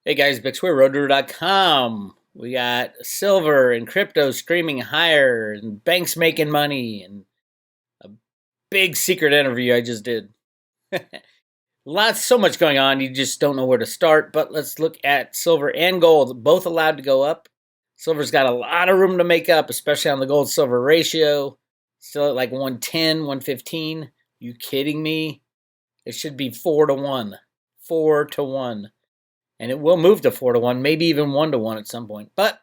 Hey guys, BixWeirRoadRunner.com. We got silver and crypto screaming higher, and banks making money, and a big secret interview I just did. So much going on, you just don't know where to start. But let's look at silver and gold, both allowed to go up. Silver's got a lot of room to make up, especially on the gold silver ratio. Still at like 110, 115. You kidding me? It should be 4 to 1. 4 to 1. And it will move to 4 to 1, maybe even 1 to 1 at some point. But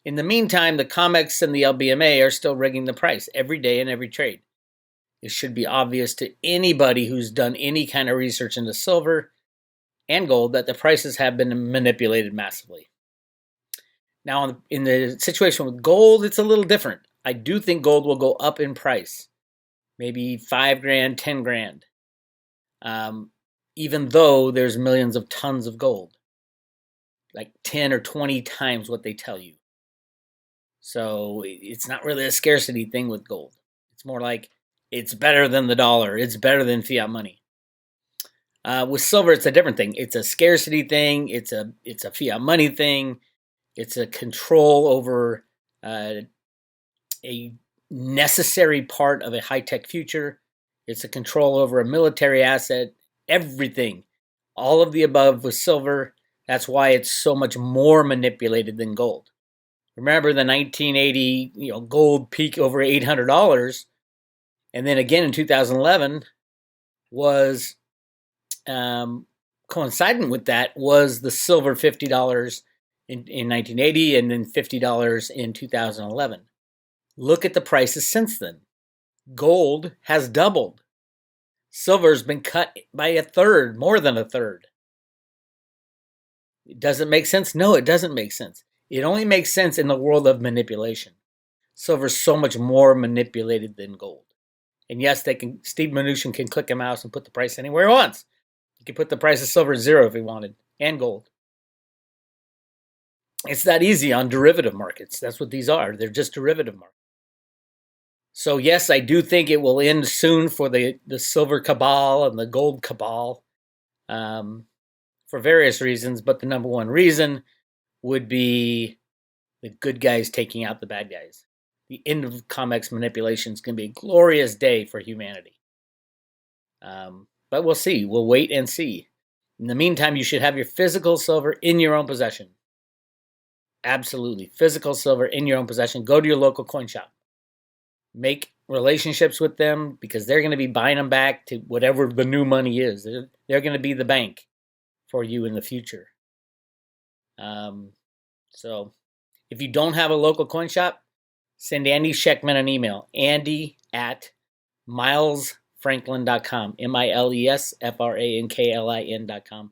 in the meantime, the COMEX and the LBMA are still rigging the price every day in every trade. It should be obvious to anybody who's done any kind of research into silver and gold that the prices have been manipulated massively. Now, in the situation with gold, it's a little different. I do think gold will go up in price, maybe 5 grand, 10 grand, even though there's millions of tons of gold, like 10 or 20 times what they tell you. So it's not really a scarcity thing with gold. It's more like it's better than the dollar. It's better than fiat money. With silver, it's a different thing. It's a scarcity thing. It's a fiat money thing. It's a control over a necessary part of a high-tech future. It's a control over a military asset. Everything, all of the above with silver. That's why it's so much more manipulated than gold. Remember the 1980, gold peak over $800, and then again in 2011 was coinciding with that was the silver $50 in 1980 and then $50 in 2011. Look at the prices since then. Gold has doubled. Silver's been cut by a third, more than a third. It doesn't make sense? No, it doesn't make sense. It only makes sense in the world of manipulation. Silver's so much more manipulated than gold. And yes, Steve Mnuchin can click a mouse and put the price anywhere he wants. He could put the price of silver at 0 if he wanted, and gold. It's that easy on derivative markets. That's what these are. They're just derivative markets. So yes, I do think it will end soon for the silver cabal and the gold cabal for various reasons, but the number one reason would be the good guys taking out the bad guys. The end of COMEX manipulation is going to be a glorious day for humanity. But we'll see. We'll wait and see. In the meantime, you should have your physical silver in your own possession. Absolutely. Physical silver in your own possession. Go to your local coin shop. Make relationships with them because they're going to be buying them back to whatever the new money is. They're going to be the bank for you in the future. So if you don't have a local coin shop, send Andy Scheckman an email. Andy at milesfranklin.com. milesfranklin.com.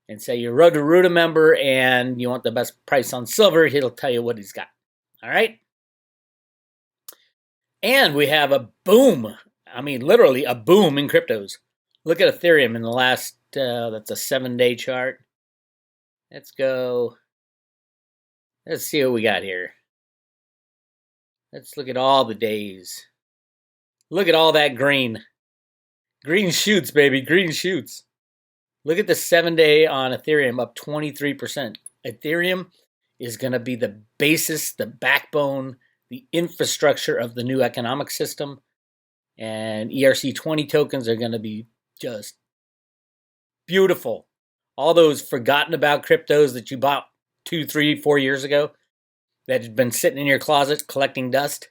And say you're a Road to Ruta member and you want the best price on silver. He'll tell you what he's got. All right? And we have a boom. I mean, literally a boom in cryptos. Look at Ethereum in the last, that's a 7-day chart. Let's go. Let's see what we got here. Let's look at all the days. Look at all that green. Green shoots, baby. Green shoots. Look at the 7-day on Ethereum, up 23%. Ethereum is going to be the basis, the backbone, the infrastructure of the new economic system. And ERC20 tokens are going to be just beautiful. All those forgotten about cryptos that you bought 2, 3, 4 years ago that had been sitting in your closet collecting dust.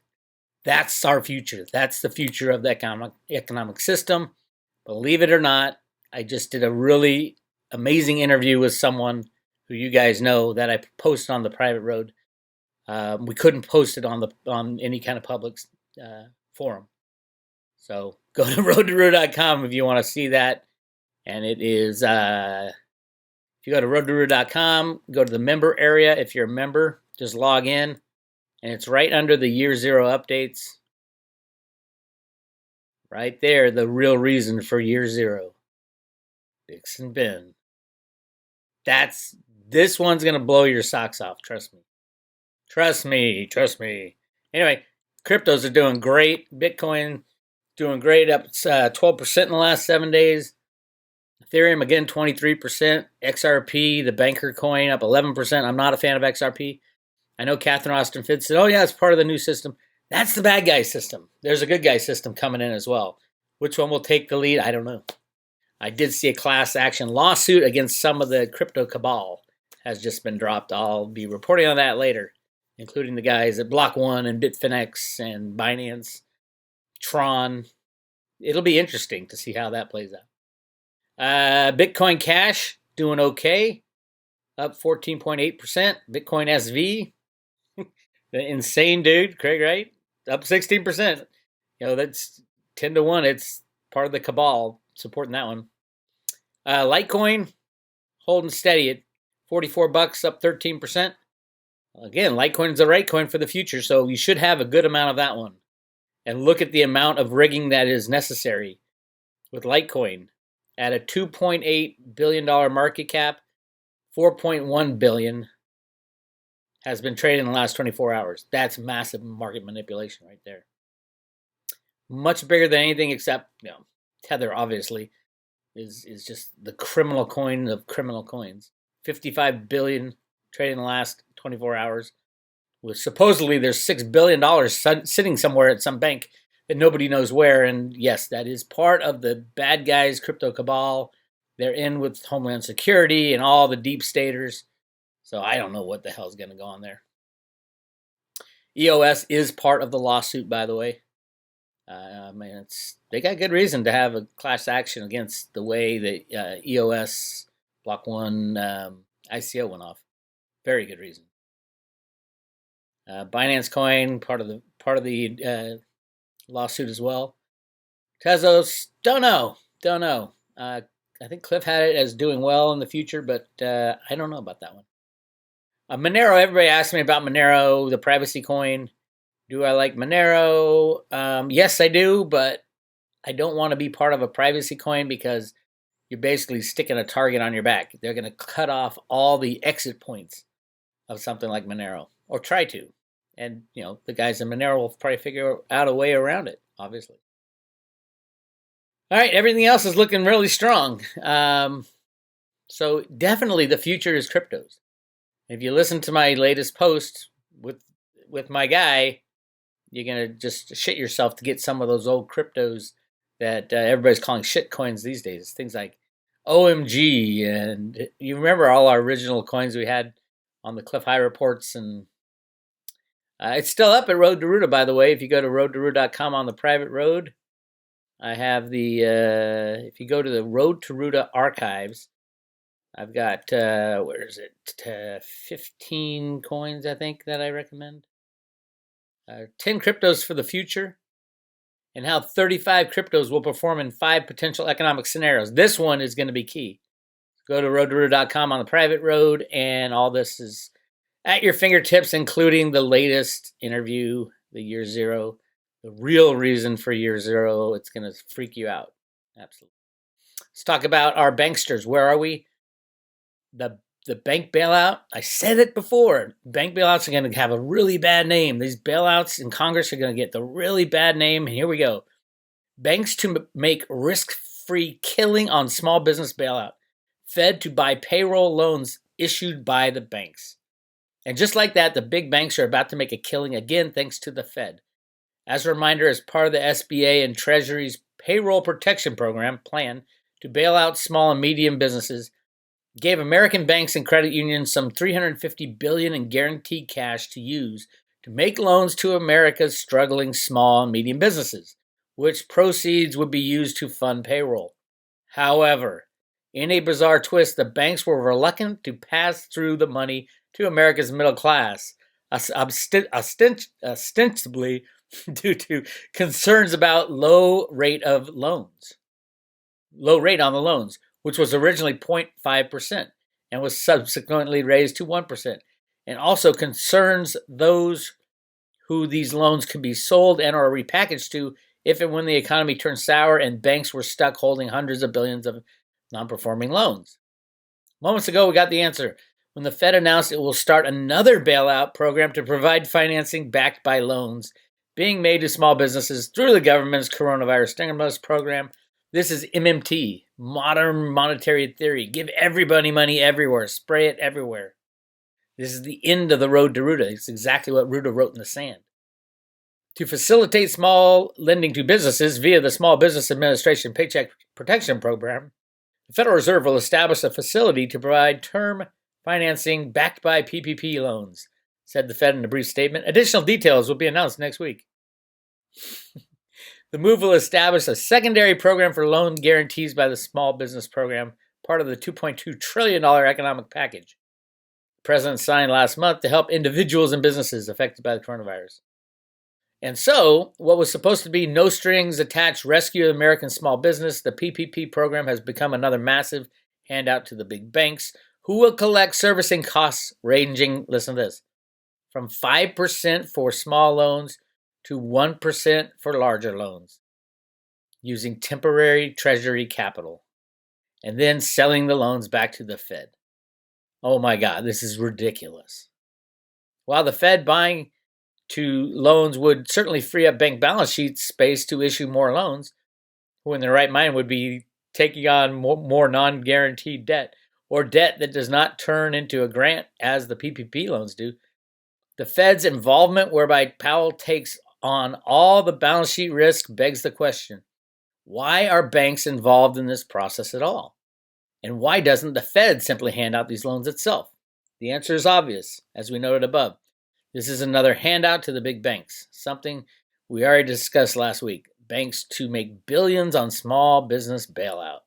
That's our future. That's the future of the economic system. Believe it or not, I just did a really amazing interview with someone who you guys know that I posted on the private road. We couldn't post it on any kind of public forum. So go to roadtoroot.com if you want to see that. And it is, if you go to roadtoroot.com, go to the member area. If you're a member, just log in. And it's right under the year 0 updates. Right there, the real reason for year 0. Bix and Ben. This one's going to blow your socks off. Trust me. Trust me. Trust me. Anyway, cryptos are doing great. Bitcoin doing great, up 12% in the last 7 days. Ethereum, again, 23%. XRP, the banker coin, up 11%. I'm not a fan of XRP. I know Catherine Austin Fitts said, oh, yeah, it's part of the new system. That's the bad guy system. There's a good guy system coming in as well. Which one will take the lead? I don't know. I did see a class action lawsuit against some of the crypto cabal has just been dropped. I'll be reporting on that later, including the guys at Block One and Bitfinex and Binance, Tron. It'll be interesting to see how that plays out. Bitcoin Cash doing okay, up 14.8%. Bitcoin SV, the insane dude, Craig Wright, up 16%. That's 10 to 1. It's part of the cabal supporting that one. Litecoin holding steady at $44, up 13%. Again, Litecoin is the right coin for the future, so you should have a good amount of that one. And look at the amount of rigging that is necessary with Litecoin. At a $2.8 billion market cap, $4.1 billion has been traded in the last 24 hours. That's massive market manipulation right there. Much bigger than anything except, Tether, obviously, is just the criminal coin of criminal coins. 55 billion traded in the last 24 hours. With supposedly there's $6 billion sitting somewhere at some bank that nobody knows where. And yes, that is part of the bad guys, crypto cabal. They're in with Homeland Security and all the deep staters. So I don't know what the hell's going to go on there. EOS is part of the lawsuit, by the way. They got good reason to have a class action against the way the EOS Block One ICO went off. Very good reason. Binance Coin, part of the lawsuit as well. Tezos, don't know. I think Cliff had it as doing well in the future, but I don't know about that one. Monero, everybody asked me about Monero, the privacy coin. Do I like Monero? Yes, I do, but I don't want to be part of a privacy coin because you're basically sticking a target on your back. They're going to cut off all the exit points of something like Monero, or try to. And, the guys in Monero will probably figure out a way around it, obviously. All right, everything else is looking really strong. So definitely the future is cryptos. If you listen to my latest post with my guy, you're going to just shit yourself to get some of those old cryptos that everybody's calling shit coins these days. Things like OMG, and you remember all our original coins we had on the Cliff High reports, and it's still up at Road to Ruta, by the way. If you go to roadtoruta.com on the private road, I have if you go to the Road to Ruta archives, I've got, 15 coins, I think, that I recommend. 10 cryptos for the future, and how 35 cryptos will perform in 5 potential economic scenarios. This one is going to be key. Go to roadtoruta.com on the private road, and all this is at your fingertips, including the latest interview, the year zero, the real reason for year zero. It's going to freak you out. Absolutely. Let's talk about our banksters. Where are we? The bank bailout, I said it before. Bank bailouts are going to have a really bad name. These bailouts in Congress are going to get the really bad name. And here we go. Banks to make risk-free killing on small business bailout. Fed to buy payroll loans issued by the banks. And just like that, the big banks are about to make a killing again thanks to the Fed. As a reminder, as part of the SBA and Treasury's Payroll Protection Program plan to bail out small and medium businesses, gave American banks and credit unions some $350 billion in guaranteed cash to use to make loans to America's struggling small and medium businesses, which proceeds would be used to fund payroll. However, in a bizarre twist, the banks were reluctant to pass through the money to America's middle class, ostensibly due to concerns about low rate on the loans, which was originally 0.5% and was subsequently raised to 1%, and also concerns those who these loans could be sold and or repackaged to if and when the economy turned sour and banks were stuck holding hundreds of billions of non-performing loans. Moments ago, we got the answer when the Fed announced it will start another bailout program to provide financing backed by loans being made to small businesses through the government's coronavirus stimulus program. This is MMT, Modern monetary theory. Give everybody money everywhere. Spray it everywhere. This is the end of the road to Ruta. It's exactly what Ruta wrote in the sand. To facilitate small lending to businesses via the Small Business Administration Paycheck Protection Program, the Federal Reserve will establish a facility to provide term financing backed by PPP loans, said the Fed in a brief statement. Additional details will be announced next week. The move will establish a secondary program for loan guarantees by the Small Business Program, part of the $2.2 trillion economic package the President signed last month to help individuals and businesses affected by the coronavirus. And so, what was supposed to be no strings attached rescue of American small business, the PPP program has become another massive handout to the big banks, who will collect servicing costs ranging, listen to this, from 5% for small loans to 1% for larger loans, using temporary treasury capital, and then selling the loans back to the Fed. Oh my God, this is ridiculous. While the Fed buying to loans would certainly free up bank balance sheet space to issue more loans, who in their right mind would be taking on more non-guaranteed debt, or debt that does not turn into a grant as the PPP loans do. The Fed's involvement, whereby Powell takes on all the balance sheet risk, begs the question, why are banks involved in this process at all? And why doesn't the Fed simply hand out these loans itself? The answer is obvious, as we noted above. This is another handout to the big banks, something we already discussed last week. Banks to make billions on small business bailout.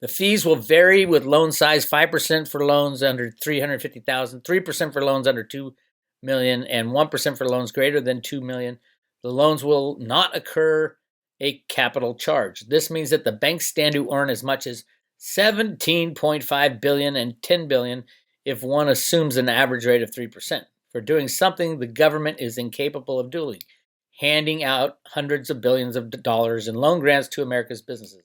The fees will vary with loan size, 5% for loans under $350,000, 3% for loans under $2 million, and 1% for loans greater than $2 million. The loans will not occur a capital charge. This means that the banks stand to earn as much as $17.5 billion and $10 billion if one assumes an average rate of 3%, for doing something the government is incapable of doing, handing out hundreds of billions of dollars in loan grants to America's businesses.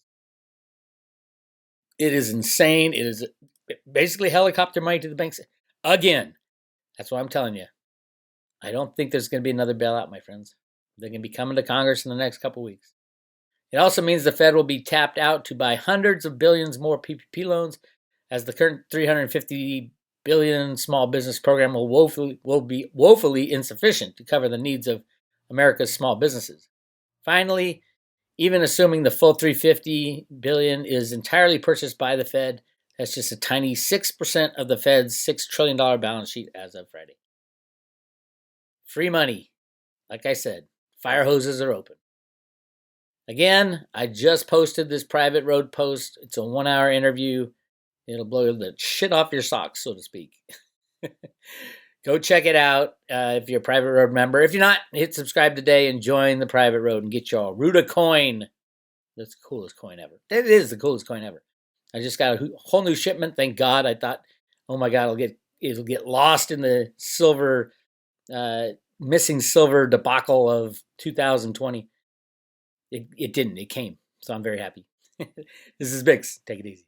It is insane. It is basically helicopter money to the banks. Again, that's what I'm telling you. I don't think there's going to be another bailout, my friends. They're going to be coming to Congress in the next couple weeks. It also means the Fed will be tapped out to buy hundreds of billions more PPP loans, as the current $350 billion small business program will be woefully insufficient to cover the needs of America's small businesses. Finally, even assuming the full $350 billion is entirely purchased by the Fed, that's just a tiny 6% of the Fed's $6 trillion balance sheet as of Friday. Free money. Like I said, fire hoses are open. Again, I just posted this private road post. It's a 1-hour interview. It'll blow the shit off your socks, so to speak. Go check it out if you're a private road member. If you're not, hit subscribe today and join the private road and get your Ruta coin. That's the coolest coin ever. It is the coolest coin ever. I just got a whole new shipment. Thank God. I thought, oh my God, it'll get lost in the silver, missing silver debacle of 2020. It didn't. It came. So I'm very happy. This is Bix. Take it easy.